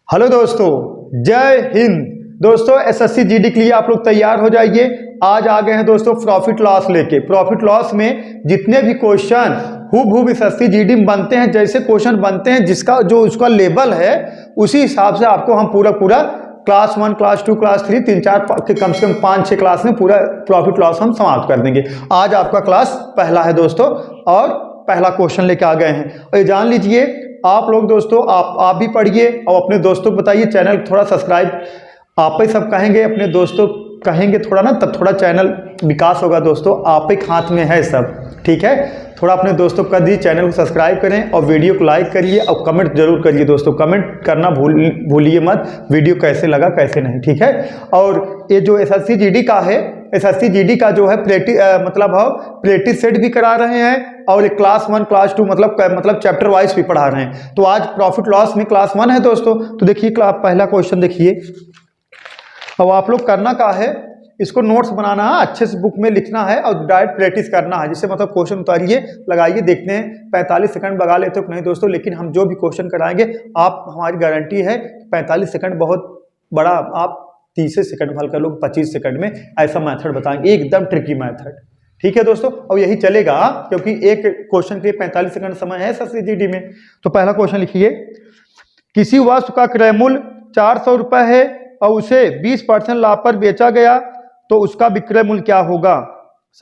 Hello दोस्तों, जय हिंद। दोस्तों एसएससी जीडी के लिए आप लोग तैयार हो जाइए। आज आ गए हैं दोस्तों प्रॉफिट लॉस लेके। प्रॉफिट लॉस में जितने भी क्वेश्चन हूबहू एसएससी जीडी में बनते हैं, जैसे क्वेश्चन बनते हैं, जिसका जो उसका लेवल है उसी हिसाब से आपको हम पूरा क्लास 1, क्लास 2, क्लास 3, 3-4 कम से कम 5-6 क्लास में पूरा प्रॉफिट लॉस हम समाप्त कर देंगे। आज आपका क्लास पहला है दोस्तों और पहला क्वेश्चन लेके आ गए हैं। और ये जान लीजिए आप लोग दोस्तों, आप भी पढ़िए और अपने दोस्तों को बताइए। चैनल थोड़ा सब्सक्राइब आप ही सब कहेंगे, अपने दोस्तों कहेंगे थोड़ा ना, तब थोड़ा चैनल विकास होगा दोस्तों। आप ही के हाथ में है सब, ठीक है। थोड़ा अपने दोस्तों को कर दीजिए, चैनल को सब्सक्राइब करें और वीडियो को लाइक करिए और कमेंट जरूर करिए दोस्तों। कमेंट करना भूलिए मत, वीडियो कैसे लगा कैसे नहीं, ठीक है। और ये जो एसएससी जीडी का है, एसएससी जीडी का जो है प्रैक्टिस सेट भी करा रहे हैं और एक क्लास 1, क्लास 2 मतलब चैप्टर वाइज भी पढ़ा रहे हैं। तो आज प्रॉफिट लॉस में क्लास 1 है दोस्तों। तो देखिए पहला क्वेश्चन देखिए। अब आप लोग करना क्या है, इसको नोट्स बनाना है, अच्छे से बुक में लिखना है और डायरेक्ट प्रैक्टिस करना है। जिससे मतलब क्वेश्चन उतारिए, लगाइए, देखते हैं 45 सेकंड लगा लेते हो नहीं दोस्तों। लेकिन हम जो भी क्वेश्चन कराएंगे, आप हमारी गारंटी है 45 सेकंड बहुत बड़ा, आप 30 सेकंड में हल कर लो, 25 सेकंड में ऐसा मेथड बताएंगे, एकदम ट्रिकी मेथड, ठीक है दोस्तों। और यही चलेगा क्योंकि एक क्वेश्चन के लिए 45 सेकंड समय है एसएससी जीडी में। तो पहला क्वेश्चन लिखिए। किसी वस्तु का क्रय मूल्य 400 रुपये है और उसे 20% लाभ पर बेचा गया तो उसका विक्रय मूल्य क्या होगा?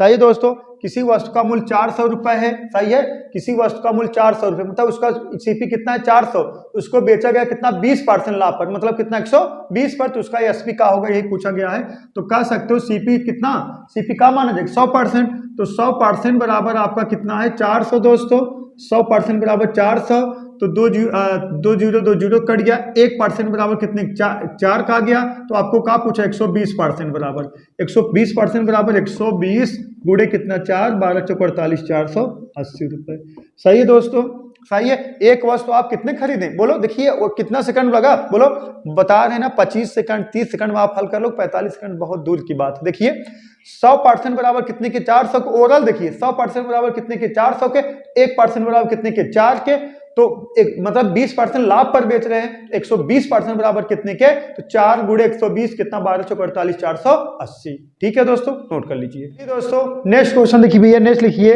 सही है दोस्तों। किसी वस्तु का मूल्य 400 रुपये है, सही है। किसी वस्तु का मूल्य 400 रुपये, मतलब उसका सीपी कितना है 400, उसको बेचा गया कितना 20% लाभ पर, मतलब कितना 120 पर, तो उसका एसपी का होगा, यही पूछा गया है। तो कह सकते हो सीपी कितना, सीपी का माना जाएगा 100%। तो 100% बराबर आपका कितना है 400 दोस्तों। 100% बराबर 400, तो 2 जीरो कट गया। 1% बराबर कितने 4 का गया। तो आपको क्या पूछा 120% बराबर 120% बराबर 120 गुणे कितना 4, 12 चौक 48, 480 रुपये। सही है दोस्तों, सही है। एक वस्तु आप कितने खरीदें बोलो, देखिए वो कितना सेकंड लगा बोलो, बता रहे ना 25 सेकंड, 30 सेकंड में आप हल कर लो। 45 सेकंड बहुत दूर की बात है। देखिए 100% बराबर कितने के 400 के, ओरल देखिए 100% बराबर कितने के 400 के, 1% बराबर कितने के 4 के, तो एक मतलब 20% लाभ पर बेच रहे हैं। 120% बराबर कितने के, तो 4 गुणे 120 कितना 12 चौक 48, 480, ठीक है दोस्तों, नोट कर लीजिए। दोस्तों नेक्स्ट क्वेश्चन देखिए भैया, नेक्स्ट लिखिए।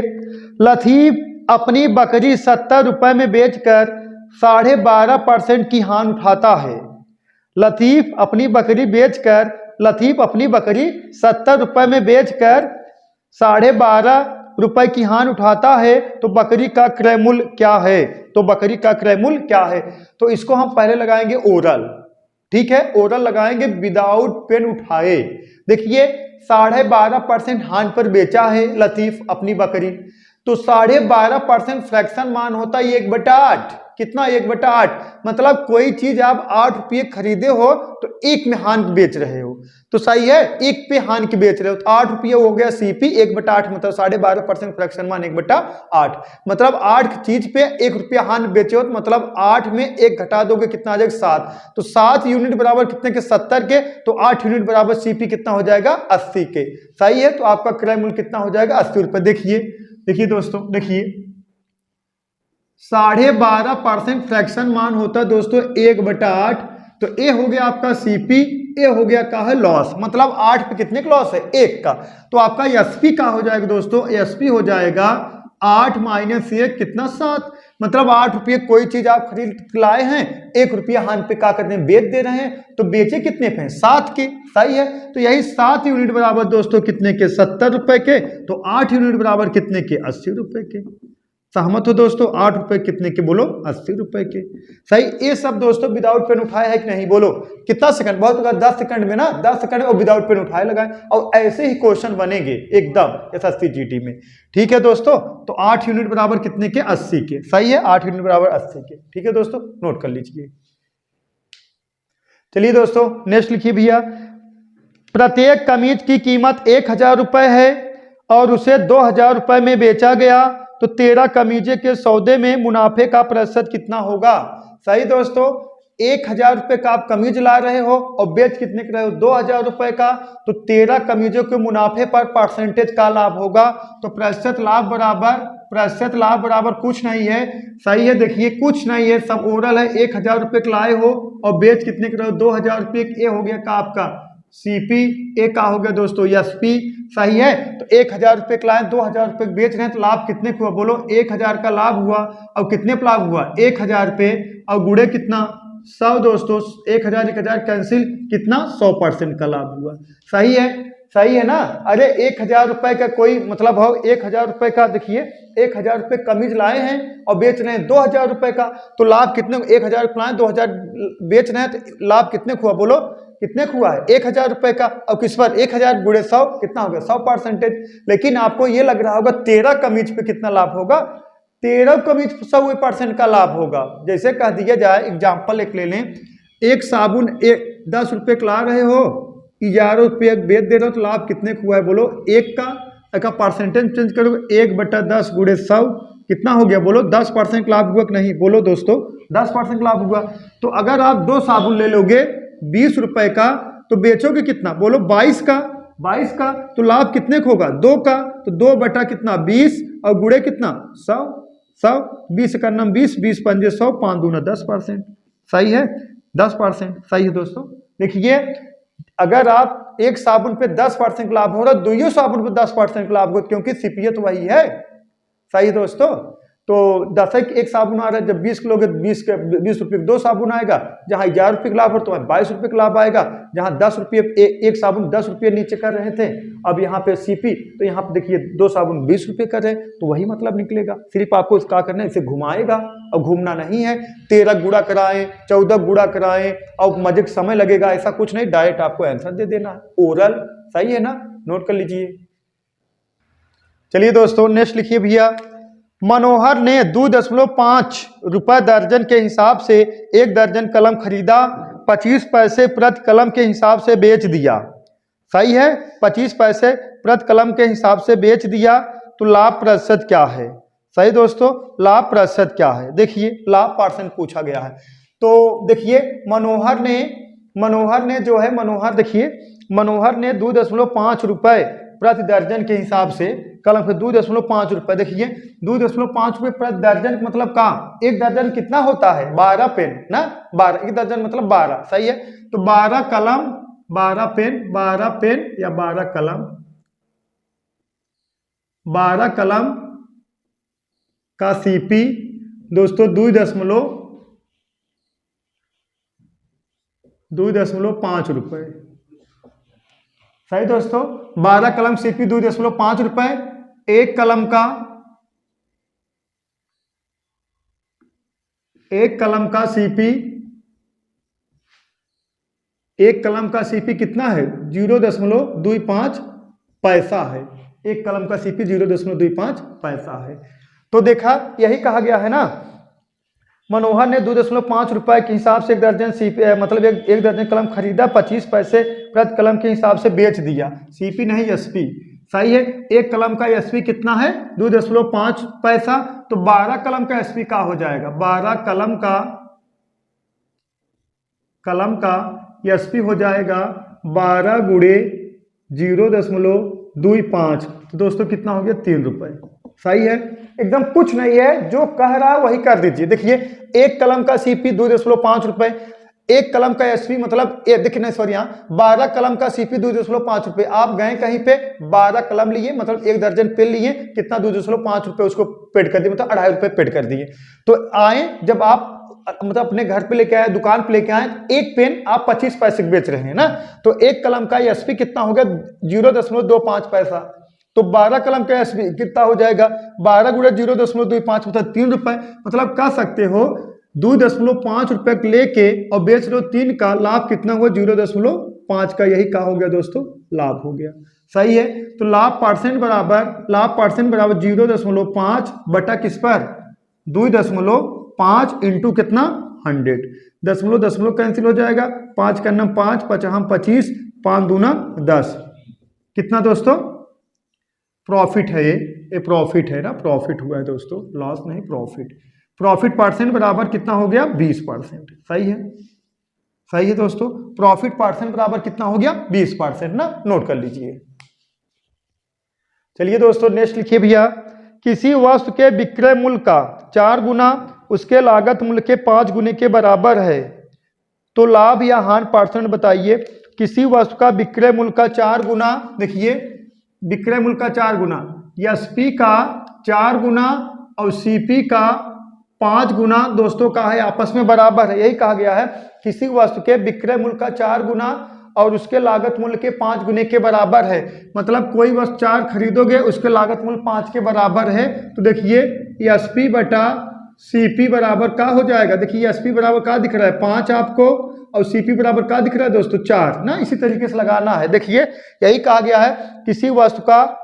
लतीफ अपनी बकरी 70 रुपए में बेचकर 12.5% की हानि उठाता है। लतीफ अपनी बकरी 70 रुपए में बेचकर 12.5 रुपए की हानि उठाता है, तो बकरी का क्रय मूल्य क्या है? तो बकरी का क्रय मूल्य क्या है? तो इसको हम पहले लगाएंगे ओरल, ठीक है। ओरल लगाएंगे विदाउट पेन उठाए। देखिए 12.5% हानि पर बेचा है लतीफ अपनी बकरी, तो 12.5% फ्रैक्शन मान होता है 1/8। कितना 1/8, मतलब कोई चीज आप 8 रुपये खरीदे हो तो 1 में हानि बेच रहे हो, तो सही है 1 पे हानि की बेच रहे हो, तो 8 रुपये हो गया सीपी 1/8, मतलब 12.5% फ्रैक्शन मान 1/8, मतलब 8 चीज पे 1 रुपया हानि बेचे हो, तो मतलब 8 में 1 घटा दोगे कितना आ जाएगा 7, तो 7 यूनिट बराबर कितने के 70 के, तो 8 यूनिट बराबर सीपी कितना हो जाएगा 80 के। सही है, तो आपका क्रय मूल्य कितना हो जाएगा 80 रुपये। देखिए दोस्तों, देखिए 12.5% फ्रैक्शन मान होता है दोस्तों 1/8, तो ए हो गया आपका सीपी, ए हो गया का है लॉस, मतलब 8 पे कितने का लॉस है 1 का। तो आपका एसपी का हो जाएगा दोस्तों, एसपी हो जाएगा 8 माइनस 1 कितना 7, मतलब 8 रुपये कोई चीज आप खरीद लाए हैं, 1 रुपया हानि पे क्या करते हैं बेच दे रहे हैं, तो बेचे कितने पे 7 के। सही है, तो यही 7 यूनिट बराबर दोस्तों कितने के 70 रुपए के, तो 8 यूनिट बराबर कितने के 80 रुपए के। सहमत हो दोस्तों, 8 रुपए कितने के बोलो 80 रुपए के। सही, ये सब दोस्तों विदाउट पेन उठाए है कि नहीं बोलो, कितना सेकंड, बहुत होगा 10 सेकंड में ना, 10 सेकंड में और विदाउट पेन उठाए लगाए, और ऐसे ही क्वेश्चन बनेंगे एकदम एसएससी जीडी में, ठीक है दोस्तों। तो 8 यूनिट बराबर कितने के 80 के। सही है, 8 यूनिट बराबर 80 के, ठीक है दोस्तों, नोट कर लीजिए। चलिए दोस्तों नेक्स्ट लिखिए भैया। प्रत्येक कमीज की कीमत 1000 रुपए है और उसे 2000 रुपए में बेचा गया, तो 13 कमीजे के सौदे में मुनाफे का प्रतिशत कितना होगा? सही दोस्तों, 1000 रुपए का आप कमीज ला रहे हो और बेच कितने के रहे हो 2000 रुपए का, तो 13 कमीजों के मुनाफे पर परसेंटेज का लाभ होगा, तो प्रतिशत लाभ बराबर प्रतिशत लाभ बराबर कुछ नहीं है। सही है, देखिए कुछ नहीं है, सब ओरल है। 1000 रुपये के लाए हो और बेच कितने के रहे हो, 2000 रुपये। ये हो गया का आपका सीपी, ए का हो गया दोस्तों एसपी। सही है, तो 1000 रुपये के लाए, 2000 रुपये बेच रहे हैं, तो लाभ कितने हुआ बोलो, 1000 का लाभ हुआ। और कितने पे लाभ हुआ, 1000 रुपये, और गुड़े कितना 100 दोस्तों, 1000 कैंसिल, कितना 100% का लाभ हुआ। सही है, सही है ना। अरे 1000 रुपये का कोई मतलब हो, 1000 रुपये का देखिए 1000 रुपये कमीज लाए हैं और बेच रहे हैं 2000 रुपये का, तो लाभ कितने, 1000 लाए 2000 बेच रहे हैं, तो लाभ कितने हुआ बोलो, कितने हुआ है 1000 रुपये का। और किस पर 1000 गुड़े 100 कितना हो गया 100%। लेकिन आपको ये लग रहा होगा 13 कमीज पे कितना लाभ होगा, 13 कमीज 100% का लाभ होगा। जैसे कह दिया जाए, एग्जाम्पल एक ले लें, एक साबुन 10 रुपये का ला रहे हो, 11 रुपये बेच दे रहे हो, तो लाभ कितने हुआ है बोलो, एक का परसेंटेज चेंज करोगे 1/10 गुड़े 100 कितना हो गया बोलो, 10% लाभ हुआ कि नहीं बोलो दोस्तों, 10% लाभ हुआ। तो अगर आप 2 साबुन ले लोगे 20 रुपये का, तो बेचोगे कितना बोलो 22 का, तो लाभ कितने का होगा 2 का, तो 2 कितना 20, और गुड़े कितना 100, 20 का नाम 20, 20 पंजे 100, 5 दूना 10%। सही है, 10%। सही है दोस्तों, देखिए अगर आप एक साबुन पे 10% लाभ हो रहा है, 2 साबुन पे 10% लाभ हो, क्योंकि सीपीए तो वही है। सही दोस्तों, तो 10 एक साबुन आ रहा है, जब 20 किलो के 20 रुपये 2 साबुन आएगा। जहाँ 1000 रुपये का लाभ हो तो 22 रुपये का लाभ आएगा। जहाँ 10 रुपये एक साबुन 10 रुपये नीचे कर रहे थे, अब यहाँ पे सीपी, तो यहाँ पे देखिए 2 साबुन 20 रुपये कर रहे हैं, तो वही मतलब निकलेगा। सिर्फ आपको क्या करना है, इसे घुमाएगा, और घूमना नहीं है 13 गुड़ा कराएं 14 गुड़ा कराएं और मजे का समय लगेगा, ऐसा कुछ नहीं, डायरेक्ट आपको आंसर दे देना है ओरल। सही है ना, नोट कर लीजिए। चलिए दोस्तों नेक्स्ट लिखिए भैया, मनोहर ने 2.5 रुपये दर्जन के हिसाब से 1 दर्जन कलम खरीदा, 25 पैसे प्रति कलम के हिसाब से बेच दिया। सही है, 25 पैसे प्रति कलम के हिसाब से बेच दिया, तो लाभ प्रतिशत क्या है। सही दोस्तों, लाभ प्रतिशत क्या है, देखिए लाभ परसेंट पूछा गया है। तो देखिए मनोहर ने जो है, मनोहर ने 2.5 रुपये प्रति दर्जन के हिसाब से कलम पे 2.5 रुपये, देखिए 2.5 रुपये प्रति दर्जन मतलब का 1 दर्जन कितना होता है 12 पेन ना, 12 1 दर्जन मतलब 12। सही है, तो 12 कलम 12 पेन या 12 कलम का सीपी दोस्तों 2.5 रुपये। सही दोस्तों, 12 कलम सीपी 2.5 रुपये, एक कलम का सीपी कितना है 0.25 पैसा है। एक कलम का सीपी 0.25 पैसा है। तो देखा, यही कहा गया है ना, मनोहर ने 2.5 रुपये के हिसाब से 1 दर्जन सीपी मतलब एक दर्जन कलम खरीदा, 25 पैसे प्रति कलम के हिसाब से बेच दिया। सीपी नहीं एसपी। सही है, एक कलम का एसपी कितना है 2.5 पैसा, तो 12 कलम का एसपी का हो जाएगा, 12 कलम का एसपी हो जाएगा 12 गुड़े 0.25, तो दोस्तों कितना हो गया 3 रुपये। सही है, एकदम कुछ नहीं है, जो कह रहा है वही कर दीजिए। देखिए एक कलम का सीपी 2.5 रुपये, एक कलम का एसपी मतलब देखिए नहीं सॉरी, यहाँ 12 कलम का सीपी 2.5 रुपये। आप गए कहीं पे 12 कलम लिए, मतलब 1 दर्जन पेन लिए, कितना 2.5 रुपये उसको पेड कर दिए, मतलब 2.5 रुपये पेड कर दिए। तो आए जब आप मतलब अपने घर पे लेके आए, दुकान पे लेके आए, एक पेन आप 25 पैसे बेच रहे हैं ना, तो एक कलम का एसपी कितना हो गया 0.25 पैसा। तो 12 कलम का एसपी कितना हो जाएगा 12 गुणा 0.25 मतलब 3 रुपए। मतलब कह सकते हो 2.5 रुपए लेके और बेच रहे हो 3 का, लाभ कितना हुआ 0.5 का। यही का हो गया दोस्तों, लाभ हो गया। सही है, तो लाभ परसेंट बराबर 0.5 बटा किस पर 2.5 इंटू कितना 100। दशमलव कैंसिल हो जाएगा, 5 का नाम 5 5 25, 5 दूना 10। कितना दोस्तों प्रॉफिट है, ये प्रॉफिट है ना, प्रॉफिट हुआ है दोस्तों, लॉस नहीं प्रॉफिट। प्रॉफिट परसेंट बराबर कितना हो गया 20%। सही है दोस्तों, प्रॉफिट परसेंट बराबर कितना हो गया 20% ना, नोट कर लीजिए। चलिए दोस्तों नेक्स्ट लिखिए भैया, किसी वस्तु के विक्रय मूल्य का 4 गुना उसके लागत मूल्य के 5 गुने के बराबर है तो लाभ या हानि परसेंट बताइए। किसी वस्तु का विक्रय मूल्य का 4 गुना, देखिए विक्रय मूल्य का 4 गुना, एसपी का 4 गुना और सीपी का 5 गुना दोस्तों का है, आपस में बराबर है। यही कहा गया है किसी वस्तु के विक्रय मूल्य का 4 गुना और उसके लागत मूल्य के 5 गुने के बराबर है। मतलब कोई वस्तु 4 खरीदोगे उसके लागत मूल्य 5 के बराबर है तो देखिए एसपी बटा सीपी बराबर क्या हो जाएगा। देखिए एसपी बराबर क्या दिख रहा है 5 आपको और सीपी बराबर क्या दिख रहा है दोस्तों 4 ना। इसी तरीके से लगाना है। देखिए यही कहा गया है किसी वस्तु का,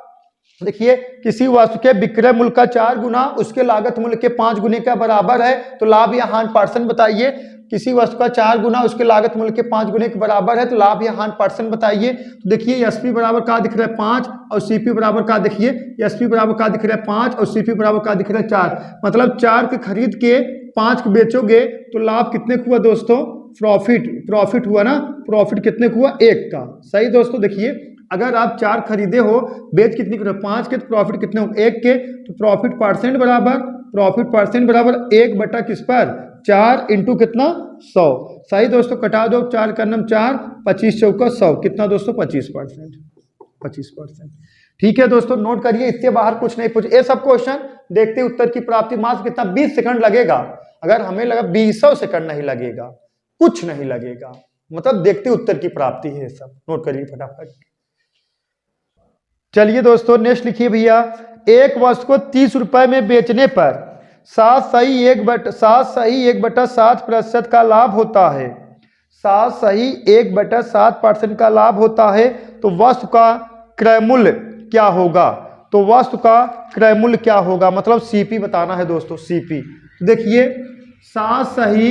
देखिए किसी वस्तु के विक्रय मूल्य का 4 गुना उसके लागत मूल्य के 5 गुने का बराबर है तो लाभ या हानि परसेंट बताइए। किसी वस्तु का 4 गुना उसके लागत मूल्य के 5 गुने के बराबर है तो लाभ या हानि परसेंट बताइए। तो देखिए एसपी बराबर क्या दिख रहा है 5 और सीपी बराबर क्या, देखिए एसपी बराबर क्या दिख रहा है 5 और सीपी बराबर क्या दिख रहा है 4। मतलब 4 के खरीद के 5 के बेचोगे तो लाभ कितने का हुआ दोस्तों, प्रॉफिट हुआ ना। प्रॉफिट कितने का हुआ 1 का। सही दोस्तों, देखिए अगर आप 4 खरीदे हो बेच कितने के 5 के तो प्रॉफिट कितने हो 1 के, तो प्रॉफिट परसेंट बराबर 1 बटा किस पर 4 इंटू कितना 100। सही दोस्तों, कटा दो 4 का नाम 4, 25 चौका 100 कितना दोस्तों 25%। ठीक है दोस्तों, नोट करिए, इससे बाहर कुछ नहीं पूछे। ये सब क्वेश्चन देखते उत्तर की प्राप्ति मात्र कितना 20 सेकंड लगेगा। अगर हमें लगा 20 सेकंड नहीं लगेगा, कुछ नहीं लगेगा, मतलब देखते उत्तर की प्राप्ति है। सब नोट करिए फटाफट। चलिए दोस्तों नेक्स्ट लिखिए भैया, एक वस्तु को 30 रुपए में बेचने पर 7 सही 1/7% का लाभ होता है। 7 सही 1/7% का लाभ होता है तो वस्तु का क्रय मूल्य क्या होगा। तो वस्तु का क्रय मूल्य क्या होगा, मतलब सीपी बताना है दोस्तों। सीपी तो देखिए 7 सही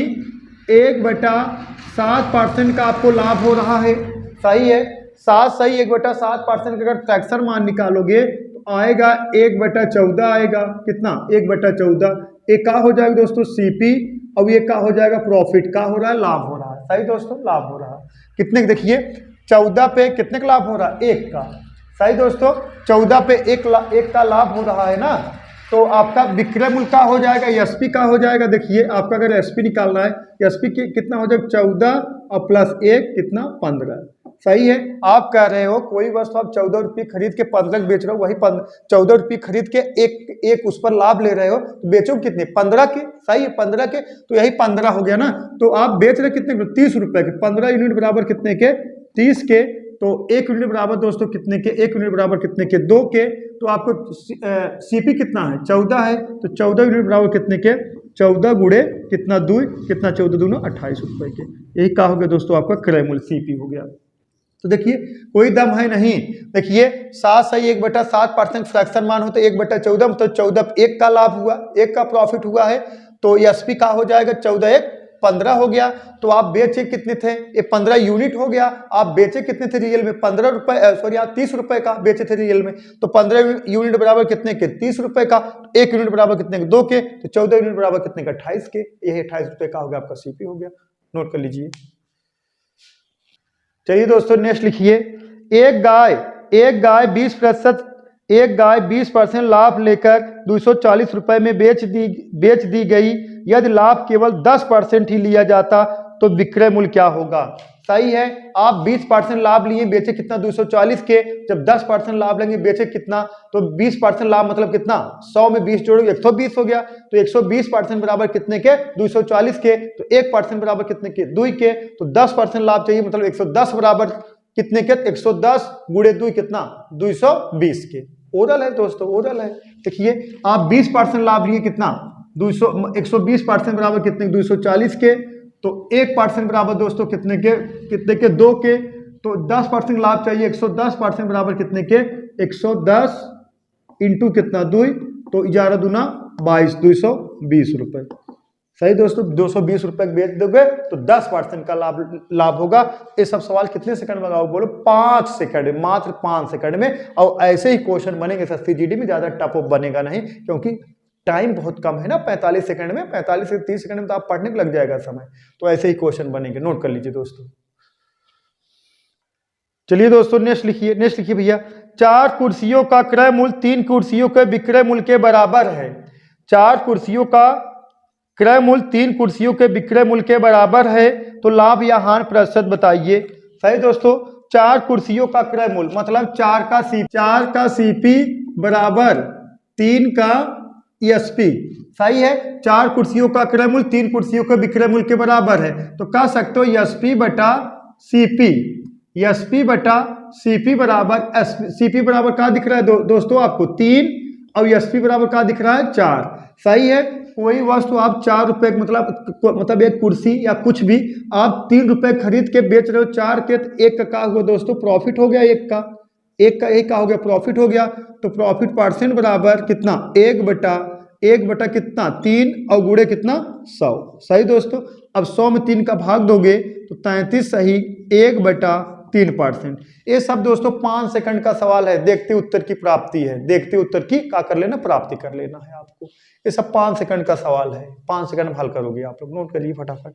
1/7% का आपको लाभ हो रहा है। सही है, 7 सही 1/7% का अगर फ्रैक्शन मान निकालोगे तो आएगा 1/14 आएगा। कितना 1/14। एक का हो जाएगा दोस्तों सीपी और ये का हो जाएगा प्रॉफिट। का हो रहा है लाभ हो रहा है। सही दोस्तों, लाभ हो रहा है कितने, देखिए 14 पे कितने का लाभ हो रहा है 1 का। सही दोस्तों, 14 पे 1 का लाभ हो रहा है ना। तो आपका विक्रय मूल्य का हो जाएगा, एसपी का हो जाएगा। देखिए आपका अगर एसपी निकालना है, एसपी कितना हो जाएगा 14 और प्लस 1 कितना 15। सही है, आप कह रहे हो कोई वस्तु आप 14 रुपये खरीद के 15 बेच रहे हो, वही 14 रुपये खरीद के एक उस पर लाभ ले रहे हो तो बेचो कितने 15 के। सही है, 15 के, तो यही 15 हो गया ना। तो आप बेच रहे कितने 30 रुपए के, 15 यूनिट बराबर कितने के 30 के। तो 1 यूनिट बराबर दोस्तों कितने के, 1 यूनिट बराबर कितने के 2 के। तो आपको सीपी कितना है 14 है, तो 14 यूनिट बराबर कितने के 14 गुणे कितना 2, कितना 14 दूना 28 रुपए के। यही क्या हो गया दोस्तों आपका क्रय मूल्य सीपी हो गया। तो देखिए कोई दम है नहीं। देखिए 7 सही 1/7% फ्रैक्शन मान हो तो 1/14 मतलब 14 1 का लाभ हुआ, 1 का प्रॉफिट हुआ है। तो एसपी का हो जाएगा 14 1 15 हो गया। तो आप बेचे कितने थे, ये 15 यूनिट हो गया। आप बेचे कितने थे रियल में 15 रुपए, सॉरी आप 30 रुपए का बेचे थे रियल में। तो 15 यूनिट बराबर कितने के 30 रुपए का। 1 यूनिट बराबर कितने के 2 के, तो 14 यूनिट बराबर कितने का 28 के। यही 28 रुपए का हो गया आपका सीपी हो गया। नोट कर लीजिए। चलिए दोस्तों नेक्स्ट लिखिए, एक गाय 20% लाभ लेकर 240 रुपए में बेच दी गई। यदि लाभ केवल 10% ही लिया जाता तो विक्रय मूल्य क्या होगा। सही है, आप 20% लाभ लिए बेचे कितना 240 के, जब 10% लाभ लेंगे बेचे कितना, तो 20% लाभ मतलब कितना 100 में 20 जोड़ो 120 हो गया। तो 120% बराबर कितने के 240 के। तो 1% बराबर कितने के 2 के। तो 10% लाभ चाहिए मतलब 110 बराबर कितने के 110 गुणे 2 कितना 220 के। ओरल है दोस्तों, ओरल है। देखिए आप 20% लाभ लिए कितना 120% बराबर कितने 240 के। तो 1% बराबर दोस्तों कितने के 2 के। तो 10% लाभ चाहिए 110% बराबर कितने के 110 इंटू कितना 2, तो 11 दूना 22 220 रुपए। सही दोस्तों, 220 रुपए बेच दोगे तो 10% का लाभ होगा। ये सब सवाल कितने सेकंड में लगाओ बोलो 5 सेकंड, मात्र 5 सेकंड में। और ऐसे ही क्वेश्चन बनेंगे एसएससी जीडी में, ज्यादा टफ बनेगा नहीं क्योंकि टाइम बहुत कम है ना 45 सेकंड में। 45 से 30 सेकंड में तो आप पढ़ने को लग जाएगा समय। तो ऐसे ही क्वेश्चन बनेंगे, नोट कर लीजिए दोस्तों। चलिए दोस्तों नेक्स्ट लिखिए भैया। 4 कुर्सियों का क्रय मूल्य 3 कुर्सियों के विक्रय मूल्य के बराबर है। 4 कुर्सियों का क्रय मूल्य 3 कुर्सियों के विक्रय मूल्य के बराबर है, तो लाभ या हानि प्रतिशत बताइए। सही दोस्तों, 4 कुर्सियों का क्रय मूल्य मतलब 4 का सीपी बराबर 3 का एसपी। सही है, 4 कुर्सियों का क्रय मूल्य 3 कुर्सियों के विक्रय मूल्य के बराबर है, तो कह सकते हो एसपी बटा सीपी। एसपी बटा सीपी बराबर सीपी बराबर क्या दिख रहा है दोस्तों आपको 3, और एसपी बराबर क्या दिख रहा है 4। सही है, कोई वस्तु आप 4 रुपए मतलब एक कुर्सी या कुछ भी आप 3 रुपए खरीद के बेच रहे हो 4 के, तो एक का क्या हुआ दोस्तों प्रॉफिट हो गया, एक का हो गया प्रॉफिट हो गया। तो प्रॉफिट परसेंट बराबर कितना 1 बटा कितना 3 और गुणे कितना 100। सही दोस्तों, अब 100 में 3 का भाग दोगे तो 33 सही 1/3%। ये सब दोस्तों 5 सेकंड का सवाल है, देखते उत्तर की प्राप्ति है, देखते उत्तर की क्या कर लेना प्राप्ति कर लेना है आपको। ये सब 5 सेकंड का सवाल है, 5 सेकंड में हल करोगे आप लोग, नोट करिए फटाफट।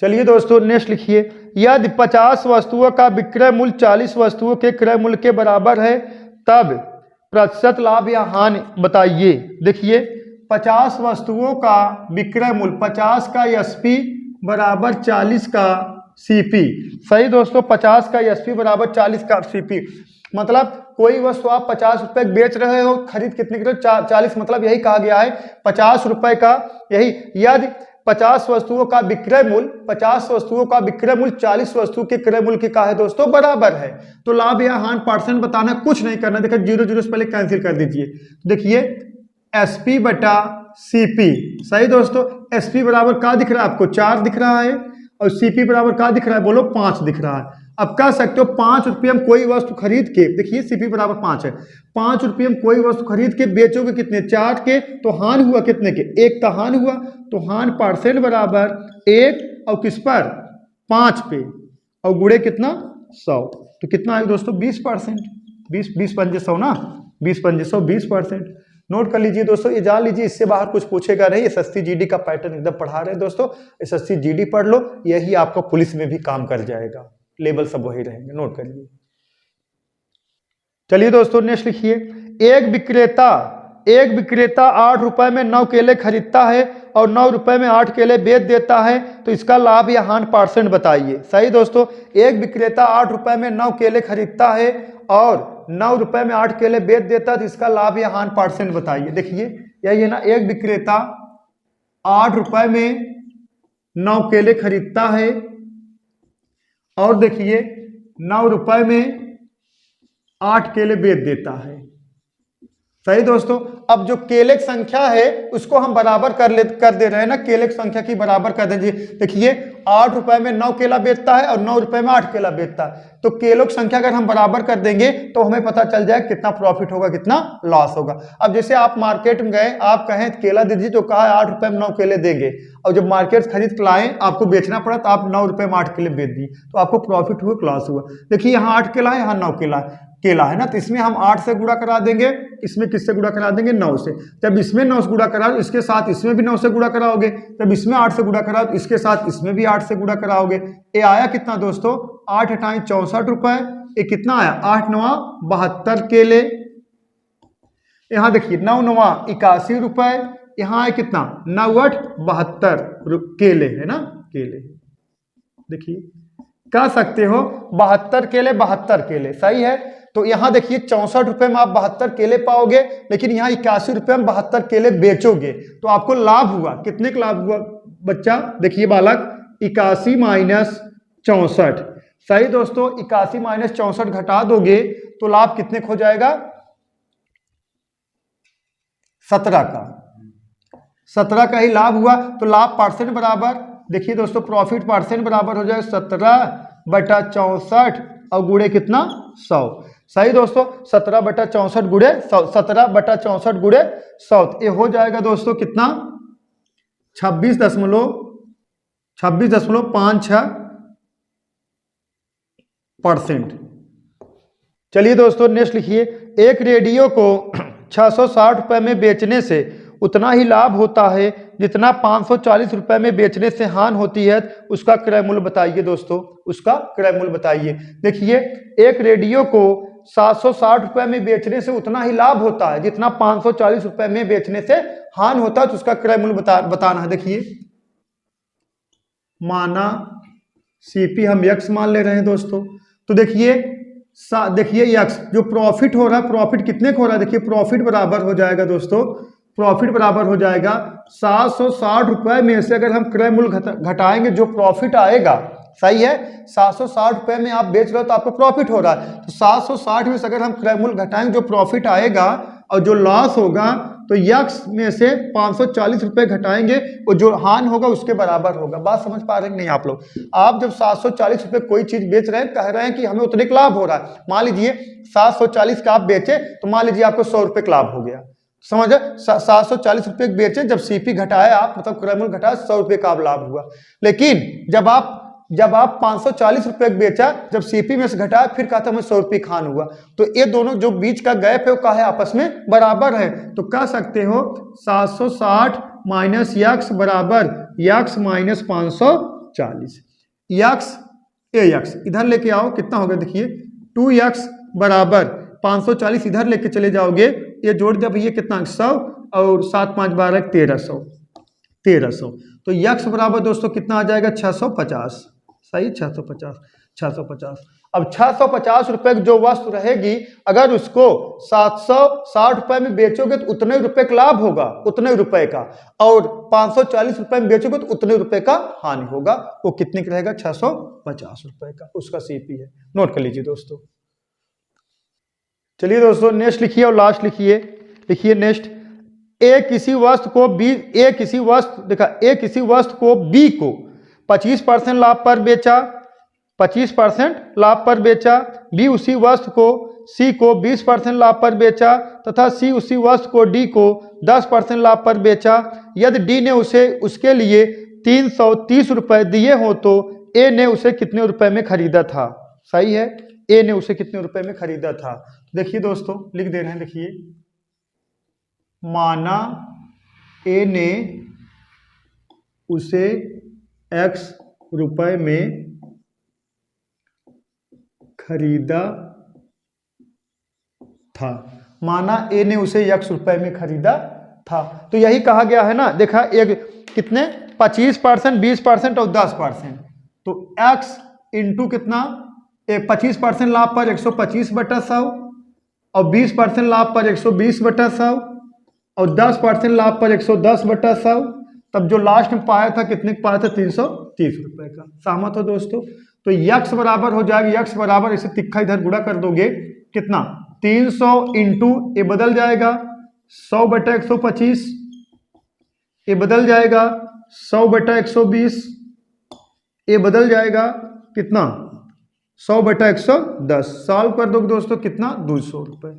चलिए दोस्तों नेक्स्ट लिखिए। यदि 50 वस्तुओं का विक्रय मूल्य 40 वस्तुओं के क्रय मूल्य के बराबर है, तब प्रतिशत लाभ या हानि बताइए। देखिए 50 वस्तुओं का विक्रय मूल्य 50 का एसपी बराबर 40 का सीपी। सही दोस्तों, 50 का एसपी बराबर 40 का सीपी मतलब कोई वस्तु आप 50 रुपए बेच रहे हो, खरीद कितने की 40, मतलब यही कहा गया है 50 रुपए का। यही यदि 50 वस्तुओं का विक्रय मूल्य 50 वस्तुओं का विक्रय मूल्य 40 वस्तु के क्रय मूल्य के का है दोस्तों बराबर है, तो लाभ या हानि परसेंट बताना, कुछ नहीं करना। देखिए 0 से पहले कैंसिल कर दीजिए। देखिए एसपी बटा सीपी। सही दोस्तों, एसपी बराबर क्या दिख रहा है आपको 4 दिख रहा है, और सीपी बराबर क्या दिख रहा है बोलो 5 दिख रहा है। अब कह सकते हो 5 रुपये में कोई वस्तु खरीद के, देखिए सीपी बराबर 5 है, 5 रुपये में कोई वस्तु खरीद के बेचोगे कितने 4 के, तो हानि हुआ कितने के 1 का हानि हुआ, तो हानि परसेंट बराबर 1 और किस पर 5 पे, और गुणे कितना 100, तो कितना आएगा दोस्तों 20%। 20 पंजे 100 ना, 20 पंजे 100 20%। नोट कर लीजिए दोस्तों, ये जान लीजिए, इससे बाहर कुछ पूछेगा नहीं। एसएससी जीडी का पैटर्न एकदम पढ़ा रहे हैं दोस्तों, एसएससी जीडी पढ़ लो, यही आपको पुलिस में भी काम कर जाएगा, लेवल सब वही रहेंगे, नोट करिए। चलिए दोस्तों नेक्स्ट लिखिए। एक विक्रेता 8 रुपए में 9 केले खरीदता है और 9 रुपए में 8 केले बेच देता है, तो इसका लाभ या हानि परसेंट बताइए। सही दोस्तों, एक विक्रेता 8 रुपए में 9 केले खरीदता है और 9 रुपए में 8 केले बेच देता है, तो इसका लाभ या हानि परसेंट बताइए। देखिए यही है ना, एक विक्रेता 8 रुपए में 9 केले खरीदता है और देखिए 9 रुपए में 8 केले बेच देता है। सही दोस्तों, अब जो केले की संख्या है उसको हम बराबर कर दे रहे हैं ना, केले की संख्या की बराबर कर दीजिए। देखिए 8 रुपए में 9 केला बेचता है और 9 रुपए में 8 केला बेचता है, तो केलों की संख्या अगर हम बराबर कर देंगे तो हमें पता चल जाए कितना प्रॉफिट होगा कितना लॉस होगा। अब जैसे आप मार्केट में गए, आप कहें केला दीजिए, तो कहा 8 रुपए में 9 केले देंगे, और जब मार्केट खरीद के लाए आपको बेचना पड़ा, तो आप 9 रुपए में 8 केले बेच दिए, तो आपको प्रॉफिट हुआ लॉस हुआ। देखिए यहाँ 8 केला है, यहाँ 9 केला है ना, तो इसमें हम 8 से गुणा करा देंगे, इसमें किससे गुणा करा देंगे 9 से। जब इसमें 9 से गुणा कराओ, इसके साथ इसमें भी 9 से गुणा कराओगे, जब इसमें 8 से गुणा कराओ, इसके साथ इसमें भी 8 से गुणा कराओगे। ये आया कितना दोस्तों 8 8 64 रुपए, ये कितना आया 8 9 72 केले। यहाँ देखिए 9 9 81 रुपए, यहाँ आए कितना 9 8 72 केले है ना, केले। देखिए कह सकते हो 72 केले सही है। तो यहाँ देखिए 64 रुपए में आप 72 केले पाओगे, लेकिन यहाँ 81 रुपए में 72 केले बेचोगे, तो आपको लाभ हुआ, कितने का लाभ हुआ बच्चा, देखिए बालक 81 माइनस 64। सही दोस्तों, 81 माइनस 64 घटा दोगे तो लाभ कितने का हो जाएगा 17 का ही लाभ हुआ। तो लाभ परसेंट बराबर, देखिए दोस्तों प्रॉफिट परसेंट बराबर हो जाएगा 17/64 और गुणे कितना 100। सही दोस्तों, 17/64 गुणे 100, 17/64 गुणे 100, ये हो जाएगा दोस्तों कितना 26.56%। चलिए दोस्तों नेक्स्ट लिखिए। एक रेडियो को 660 रुपए में बेचने से उतना ही लाभ होता है जितना 540 रुपए में बेचने से हानि होती है। उसका क्रय मूल्य बताइए दोस्तों, उसका क्रय मूल्य बताइए। देखिए, एक रेडियो को 760 रुपए में बेचने से उतना ही लाभ होता है जितना 540 रुपए में बेचने से हानि होता है, तो उसका क्रय मूल्य बताना है। देखिए, माना सीपी हम यक्स मान ले रहे हैं दोस्तों। तो देखिए यक्स जो प्रॉफिट हो रहा है, प्रॉफिट कितने को हो रहा है, देखिए प्रॉफिट बराबर हो जाएगा दोस्तों, प्रॉफिट बराबर हो जाएगा 760 रुपए में से अगर हम क्रय मूल्य घटाएंगे जो प्रॉफिट आएगा, सही है, 760 रुपए में आप बेच रहे हो तो आपको प्रॉफिट हो रहा है, तो 760 में से अगर हम क्रय मूल्य घटाएंगे जो प्रॉफिट आएगा और जो लॉस होगा, तो यक्स में से 540 रुपए घटाएंगे और जो हानि होगा उसके बराबर होगा। बात समझ पा रहे हैं नहीं आप लोग? आप जब 740 रुपए कोई चीज बेच रहे हैं, कह रहे हैं कि हमें उतने का लाभ हो रहा है, मान लीजिए 740 का आप बेचे तो मान लीजिए आपको 100 रुपए का लाभ हो गया, समझे, 740 रुपए बेचे, जब सीपी घटाया आप, मतलब क्रय मूल्य घटाया, 100 रुपए का लाभ हुआ। लेकिन जब आप 540 रुपए बेचा, जब सीपी में से घटाया, फिर कहा था हमें 100 रुपये खान हुआ, तो ये दोनों जो बीच का गैप है वो क्या है, आपस में बराबर है। तो कह सकते हो 760 माइनस यक्स बराबर यक्स माइनस 540। यक्स यक्स इधर लेके आओ, कितना होगा, देखिए 2x बराबर 540 इधर लेके चले जाओगे, ये जोड़ दिया भैया कितना, 100 और 7 5 12 1300। तो यक्स बराबर दोस्तों कितना आ जाएगा, 650, सही, 650। अब 650 रुपए की जो वस्तु रहेगी, अगर उसको 760 रुपए में बेचोगे तो उतने रुपए का लाभ होगा, उतने रुपए का, और 540 रुपए में बेचोगे तो उतने रुपए का हानि होगा। वो कितने का रहेगा, 650 रुपए का, उसका सीपी है, नोट कर लीजिए दोस्तों। चलिए दोस्तों नेक्स्ट लिखिए और लास्ट लिखिए। लिखिए नेक्स्ट, ए किसी वस्तु को बी को 25% लाभ पर बेचा, 25% लाभ पर बेचा, बी उसी वस्तु को सी को 20% लाभ पर बेचा तथा सी उसी वस्तु को डी को 10% लाभ पर बेचा। यदि डी ने उसके लिए 330 रुपए दिए हो तो ए ने उसे कितने रुपए में खरीदा था, सही है, ए ने उसे कितने रुपए में खरीदा था। देखिए दोस्तों लिख दे रहे हैं, देखिए माना ए ने उसे x रुपए में खरीदा था, माना ए ने उसे x रुपए में खरीदा था। तो यही कहा गया है ना, देखा, एक कितने 25%, 20% और 10%, तो x इंटू कितना, 25% लाभ पर 125/100 और 20% लाभ पर 120/100 और 10% लाभ पर 110/100, तब जो लास्ट में पाया था कितने का पाया था, 330 रुपए का। सहमत हो दोस्तों? तो यक्स बराबर हो जाएगा, यक्स बराबर इसे तिक्का इधर गुणा कर दोगे, कितना, 300 इंटू ये बदल जाएगा 100/125, ये बदल जाएगा 100/120, ये बदल जाएगा कितना, 100/110। सॉल्व कर दोगे दोस्तों कितना, 200 रुपए,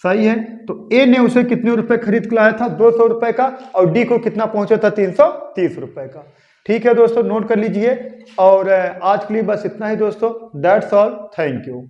सही है। तो ए ने उसे कितने रुपए खरीद के लाया था, 200 रुपए का, और डी को कितना पहुंचा था, 330 रुपए का। ठीक है दोस्तों, नोट कर लीजिए। और आज के लिए बस इतना ही दोस्तों, दैट्स ऑल, थैंक यू।